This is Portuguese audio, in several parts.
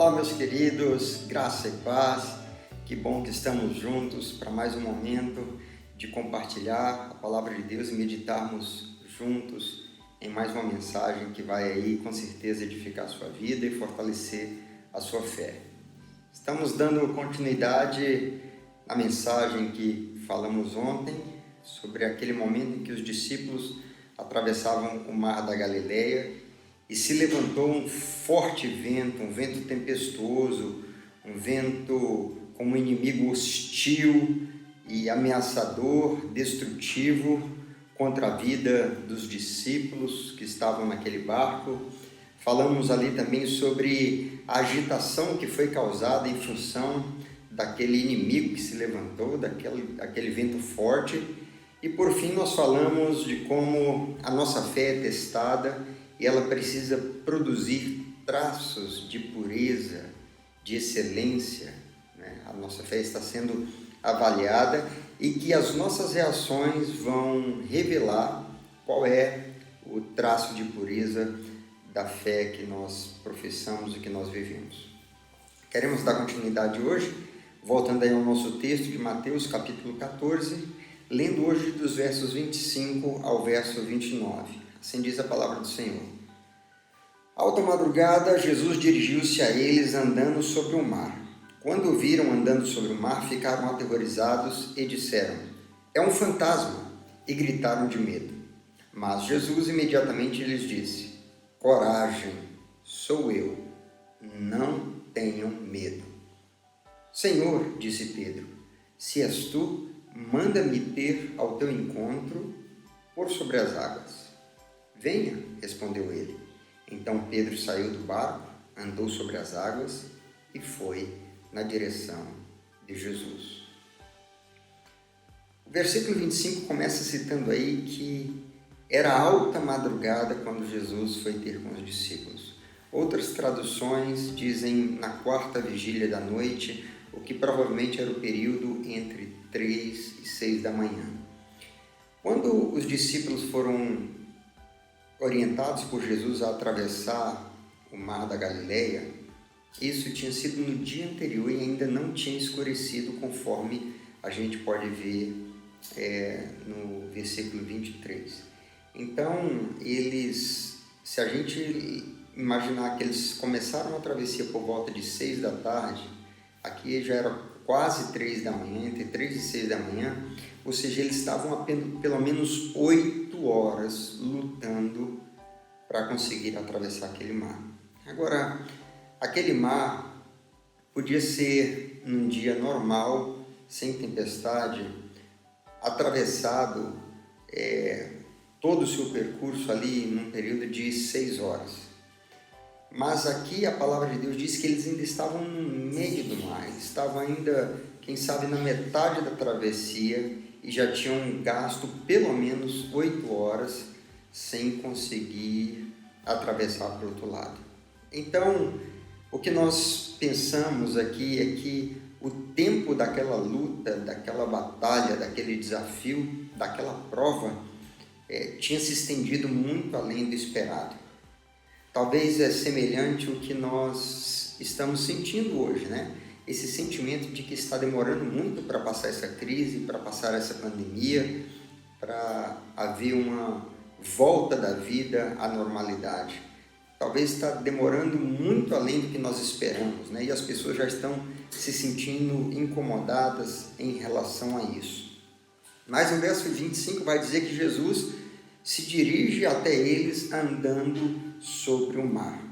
Olá, meus queridos, graça e paz. Que bom que estamos juntos para mais um momento de compartilhar a palavra de Deus e meditarmos juntos em mais uma mensagem que vai aí com certeza edificar a sua vida e fortalecer a sua fé. Estamos dando continuidade à mensagem que falamos ontem sobre aquele momento em que os discípulos atravessavam o mar da Galileia e se levantou um forte vento, um vento tempestuoso, um vento como um inimigo hostil e ameaçador, destrutivo contra a vida dos discípulos que estavam naquele barco. Falamos ali também sobre a agitação que foi causada em função daquele inimigo que se levantou, daquele vento forte. E por fim nós falamos de como a nossa fé é testada e ela precisa produzir traços de pureza, de excelência, né? A nossa fé está sendo avaliada e que as nossas reações vão revelar qual é o traço de pureza da fé que nós professamos e que nós vivemos. Queremos dar continuidade hoje, voltando aí ao nosso texto de Mateus capítulo 14, lendo hoje dos versos 25 ao verso 29. Assim diz a palavra do Senhor. Alta madrugada, Jesus dirigiu-se a eles andando sobre o mar. Quando o viram andando sobre o mar, ficaram aterrorizados e disseram: "É um fantasma!" e gritaram de medo. Mas Jesus imediatamente lhes disse: "Coragem, sou eu, não tenham medo." "Senhor," disse Pedro, "se és tu, manda-me ter ao teu encontro por sobre as águas." "Venha," respondeu ele. Então Pedro saiu do barco, andou sobre as águas e foi na direção de Jesus. O versículo 25 começa citando aí que era alta madrugada quando Jesus foi ter com os discípulos. Outras traduções dizem na quarta vigília da noite, o que provavelmente era o período entre 3 e 6 da manhã. Quando os discípulos foram orientados por Jesus a atravessar o mar da Galileia, isso tinha sido no dia anterior e ainda não tinha escurecido, conforme a gente pode ver no versículo 23. Então, se a gente imaginar que eles começaram a travessia por volta de 6 da tarde, aqui já era quase 3 da manhã, entre 3 e 6 da manhã, ou seja, eles estavam apenas pelo menos 8 horas lutando para conseguir atravessar aquele mar. Agora, aquele mar podia ser num dia normal, sem tempestade, atravessado todo o seu percurso ali num período de 6 horas. Mas aqui a palavra de Deus diz que eles ainda estavam no meio do mar, eles estavam ainda, quem sabe, na metade da travessia e já tinham gasto pelo menos 8 horas sem conseguir atravessar para o outro lado. Então, o que nós pensamos aqui é que o tempo daquela luta, daquela batalha, daquele desafio, daquela prova, tinha se estendido muito além do esperado. Talvez é semelhante ao que nós estamos sentindo hoje, né? Esse sentimento de que está demorando muito para passar essa crise, para passar essa pandemia, para haver uma volta da vida à normalidade. Talvez está demorando muito além do que nós esperamos, né? E as pessoas já estão se sentindo incomodadas em relação a isso. Mas o verso 25 vai dizer que Jesus se dirige até eles andando sobre o mar.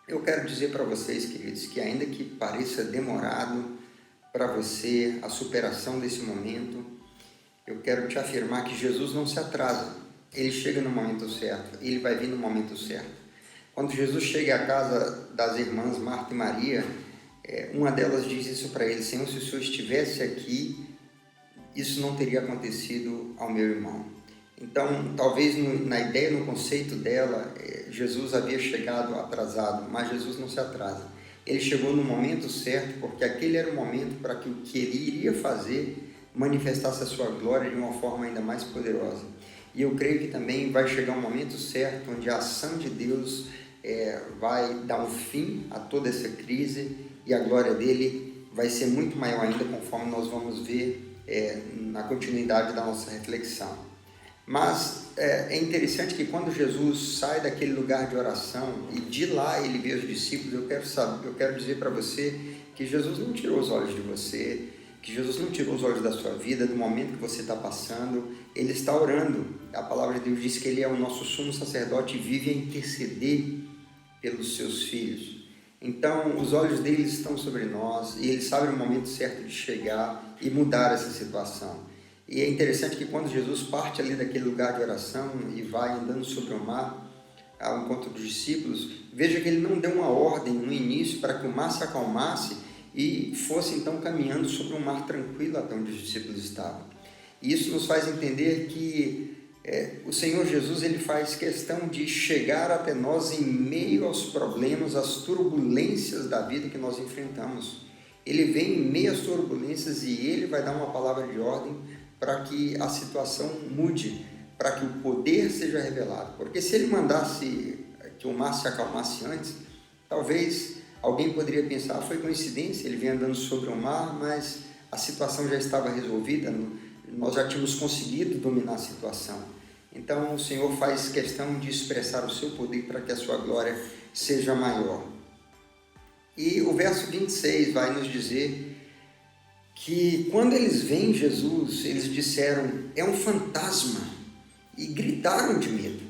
Eu quero dizer para vocês, queridos, que ainda que pareça demorado para você a superação desse momento, eu quero te afirmar que Jesus não se atrasa. Ele chega no momento certo, ele vai vir no momento certo. Quando Jesus chega à casa das irmãs Marta e Maria, uma delas diz isso para ele: "Senhor, se o Senhor estivesse aqui, isso não teria acontecido ao meu irmão." Então, talvez na ideia, no conceito dela, Jesus havia chegado atrasado, mas Jesus não se atrasa. Ele chegou no momento certo, porque aquele era o momento para que o que ele iria fazer manifestasse a sua glória de uma forma ainda mais poderosa. E eu creio que também vai chegar um momento certo onde a ação de Deus vai dar um fim a toda essa crise e a glória dele vai ser muito maior ainda, conforme nós vamos ver na continuidade da nossa reflexão. Mas é interessante que quando Jesus sai daquele lugar de oração e de lá ele vê os discípulos, eu quero dizer para você que Jesus não tirou os olhos de você, que Jesus não tirou os olhos da sua vida, do momento que você está passando. Ele está orando. A palavra de Deus diz que ele é o nosso sumo sacerdote e vive a interceder pelos seus filhos. Então, os olhos dele estão sobre nós e ele sabe o momento certo de chegar e mudar essa situação. E é interessante que quando Jesus parte ali daquele lugar de oração e vai andando sobre o mar ao encontro dos discípulos, veja que ele não deu uma ordem no início para que o mar se acalmasse e fosse então caminhando sobre um mar tranquilo até onde os discípulos estavam. E isso nos faz entender que o Senhor Jesus ele faz questão de chegar até nós em meio aos problemas, às turbulências da vida que nós enfrentamos. Ele vem em meio às turbulências e ele vai dar uma palavra de ordem para que a situação mude, para que o poder seja revelado. Porque se ele mandasse que o mar se acalmasse antes, talvez alguém poderia pensar, foi coincidência, ele vem andando sobre o mar, mas a situação já estava resolvida, nós já tínhamos conseguido dominar a situação. Então o Senhor faz questão de expressar o seu poder para que a sua glória seja maior. E o verso 26 vai nos dizer que quando eles veem Jesus, eles disseram, é um fantasma, e gritaram de medo.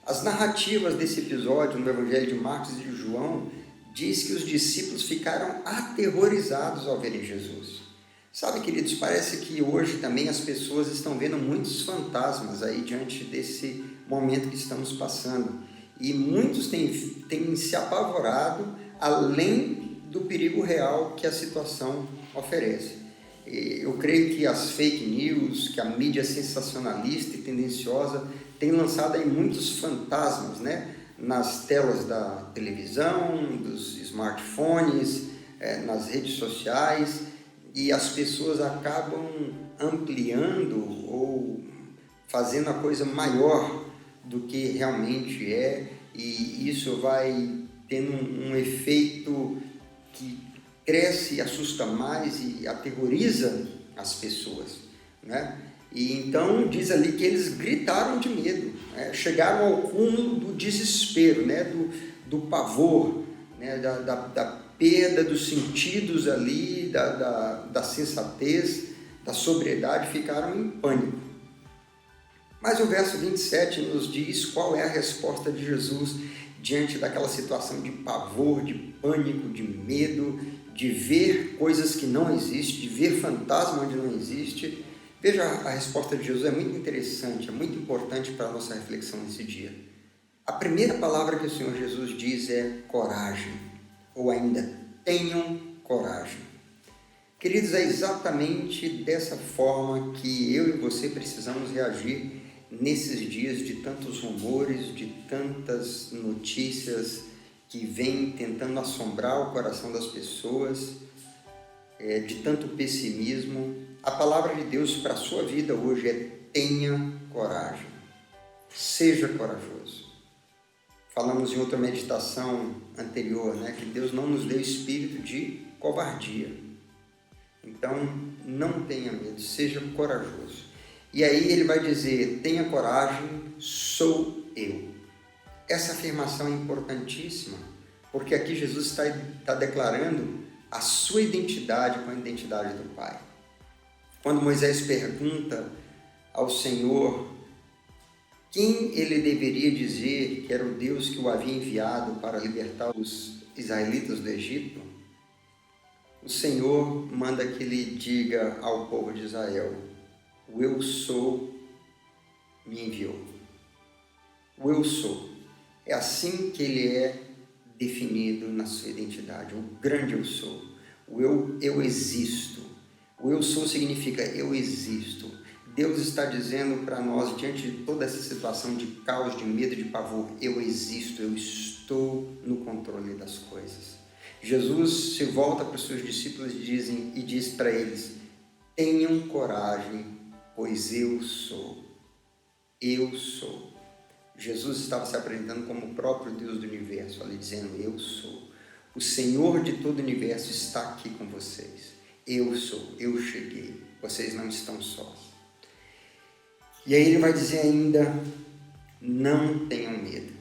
As narrativas desse episódio no Evangelho de Marcos e de João diz que os discípulos ficaram aterrorizados ao verem Jesus. Sabe, queridos, parece que hoje também as pessoas estão vendo muitos fantasmas aí diante desse momento que estamos passando. E muitos têm se apavorado além do perigo real que a situação oferece. Eu creio que as fake news, que a mídia sensacionalista e tendenciosa tem lançado aí muitos fantasmas, né? Nas telas da televisão, dos smartphones, nas redes sociais, e as pessoas acabam ampliando ou fazendo a coisa maior do que realmente é, e isso vai tendo um efeito que cresce, assusta mais e aterroriza as pessoas, né? E então diz ali que eles gritaram de medo, né? Chegaram ao cúmulo do desespero, né? do pavor, né? da perda dos sentidos ali, da sensatez, da sobriedade, ficaram em pânico. Mas o verso 27 nos diz qual é a resposta de Jesus diante daquela situação de pavor, de pânico, de medo, de ver coisas que não existem, de ver fantasma onde não existe. Veja, a resposta de Jesus é muito interessante, é muito importante para a nossa reflexão nesse dia. A primeira palavra que o Senhor Jesus diz é coragem, ou ainda, tenham coragem. Queridos, é exatamente dessa forma que eu e você precisamos reagir nesses dias de tantos rumores, de tantas notícias que vêm tentando assombrar o coração das pessoas, de tanto pessimismo. A palavra de Deus para a sua vida hoje é tenha coragem, seja corajoso. Falamos em outra meditação anterior, né, que Deus não nos deu espírito de covardia. Então, não tenha medo, seja corajoso. E aí ele vai dizer, tenha coragem, sou eu. Essa afirmação é importantíssima, porque aqui Jesus está declarando a sua identidade com a identidade do Pai. Quando Moisés pergunta ao Senhor quem ele deveria dizer que era o Deus que o havia enviado para libertar os israelitas do Egito, o Senhor manda que ele diga ao povo de Israel, o eu sou me enviou. O eu sou. É assim que ele é definido na sua identidade, o grande eu sou. O eu existo. O eu sou significa eu existo. Deus está dizendo para nós, diante de toda essa situação de caos, de medo, de pavor, eu existo, eu estou no controle das coisas. Jesus se volta para os seus discípulos e diz para eles, tenham coragem, pois eu sou. Eu sou. Jesus estava se apresentando como o próprio Deus do universo, ali dizendo: eu sou. O Senhor de todo o universo está aqui com vocês. Eu sou, eu cheguei. Vocês não estão sós. E aí ele vai dizer ainda: não tenham medo.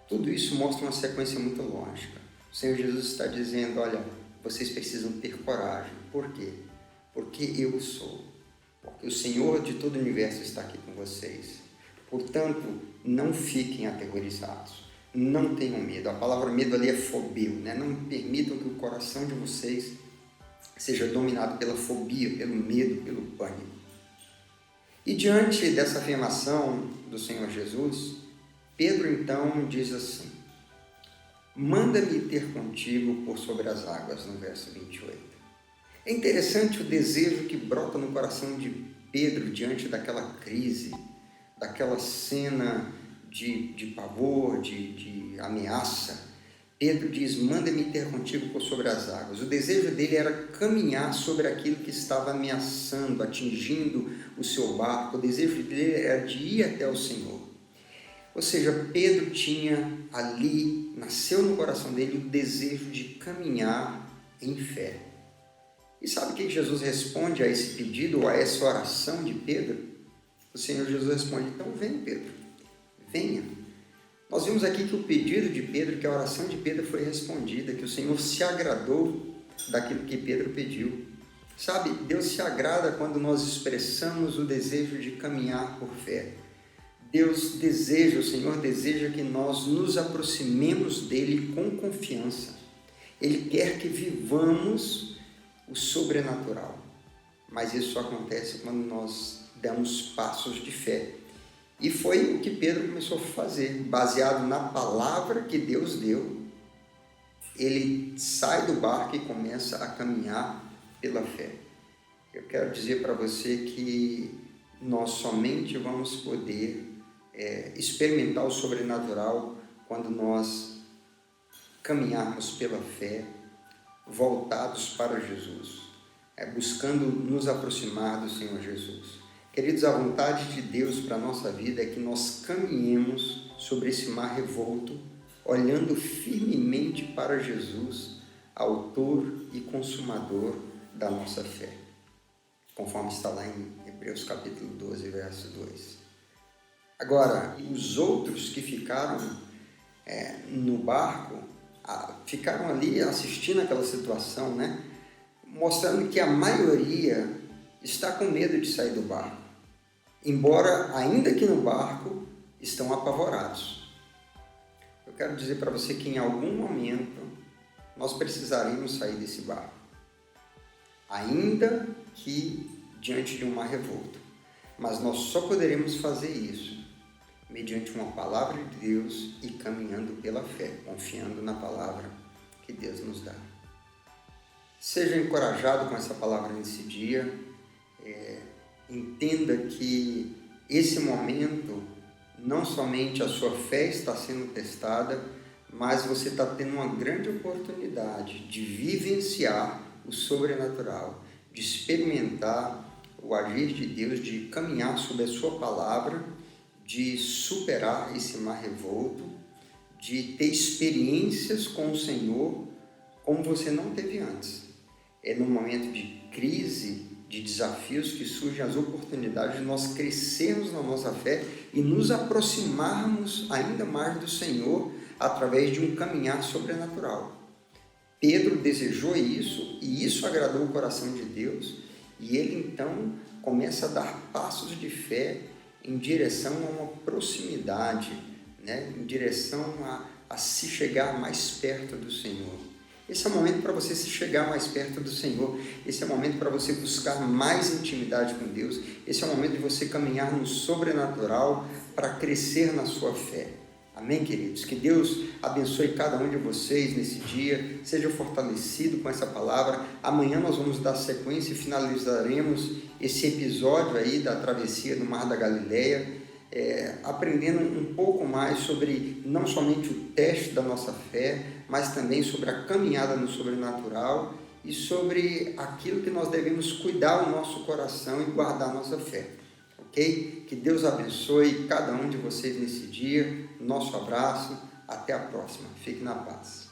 Tudo isso mostra uma sequência muito lógica. O Senhor Jesus está dizendo: olha, vocês precisam ter coragem. Por quê? Porque eu sou. Porque o Senhor de todo o universo está aqui com vocês. Portanto, não fiquem aterrorizados. Não tenham medo. A palavra medo ali é fobia, né? Não permitam que o coração de vocês seja dominado pela fobia, pelo medo, pelo pânico. E diante dessa afirmação do Senhor Jesus, Pedro então diz assim: manda-me ter contigo por sobre as águas, no verso 28. É interessante o desejo que brota no coração de Pedro diante daquela crise, daquela cena de pavor, de ameaça. Pedro diz: manda-me ter contigo por sobre as águas. O desejo dele era caminhar sobre aquilo que estava ameaçando, atingindo o seu barco. O desejo dele era de ir até o Senhor. Ou seja, Pedro tinha ali, nasceu no coração dele o desejo de caminhar em fé. E sabe o que Jesus responde a esse pedido, ou a essa oração de Pedro? O Senhor Jesus responde: então vem, Pedro, venha. Nós vimos aqui que o pedido de Pedro, que a oração de Pedro foi respondida, que o Senhor se agradou daquilo que Pedro pediu. Sabe, Deus se agrada quando nós expressamos o desejo de caminhar por fé. Deus deseja, o Senhor deseja que nós nos aproximemos dele com confiança. Ele quer que vivamos o sobrenatural, mas isso só acontece quando nós damos passos de fé. E foi o que Pedro começou a fazer, baseado na palavra que Deus deu. Ele sai do barco e começa a caminhar pela fé. Eu quero dizer para você que nós somente vamos poder experimentar o sobrenatural quando nós caminharmos pela fé, voltados para Jesus, buscando nos aproximar do Senhor Jesus. Queridos, a vontade de Deus para a nossa vida é que nós caminhemos sobre esse mar revolto, olhando firmemente para Jesus, autor e consumador da nossa fé, conforme está lá em Hebreus capítulo 12, verso 2. Agora, os outros que ficaram no barco, ficaram ali assistindo aquela situação, né? Mostrando que a maioria está com medo de sair do barco, embora, ainda que no barco, estão apavorados. Eu quero dizer para você que em algum momento nós precisaremos sair desse barco, ainda que diante de um mar revolto, mas nós só poderemos fazer isso mediante uma palavra de Deus e caminhando pela fé, confiando na palavra que Deus nos dá. Seja encorajado com essa palavra nesse dia. Entenda que esse momento, não somente a sua fé está sendo testada, mas você está tendo uma grande oportunidade de vivenciar o sobrenatural, de experimentar o agir de Deus, de caminhar sob a sua palavra, de superar esse mar revolto, de ter experiências com o Senhor como você não teve antes. É no momento de crise, de desafios, que surgem as oportunidades de nós crescermos na nossa fé e nos aproximarmos ainda mais do Senhor através de um caminhar sobrenatural. Pedro desejou isso e isso agradou o coração de Deus, e ele então começa a dar passos de fé em direção a uma proximidade, né? Em direção a se chegar mais perto do Senhor. Esse é o momento para você se chegar mais perto do Senhor. Esse é o momento para você buscar mais intimidade com Deus. Esse é o momento de você caminhar no sobrenatural para crescer na sua fé. Amém, queridos? Que Deus abençoe cada um de vocês nesse dia. Seja fortalecido com essa palavra. Amanhã nós vamos dar sequência e finalizaremos esse episódio aí da travessia do Mar da Galileia, aprendendo um pouco mais sobre não somente o teste da nossa fé, mas também sobre a caminhada no sobrenatural e sobre aquilo que nós devemos cuidar o nosso coração e guardar a nossa fé. ok? Que Deus abençoe cada um de vocês nesse dia. Nosso abraço. Até a próxima. Fique na paz.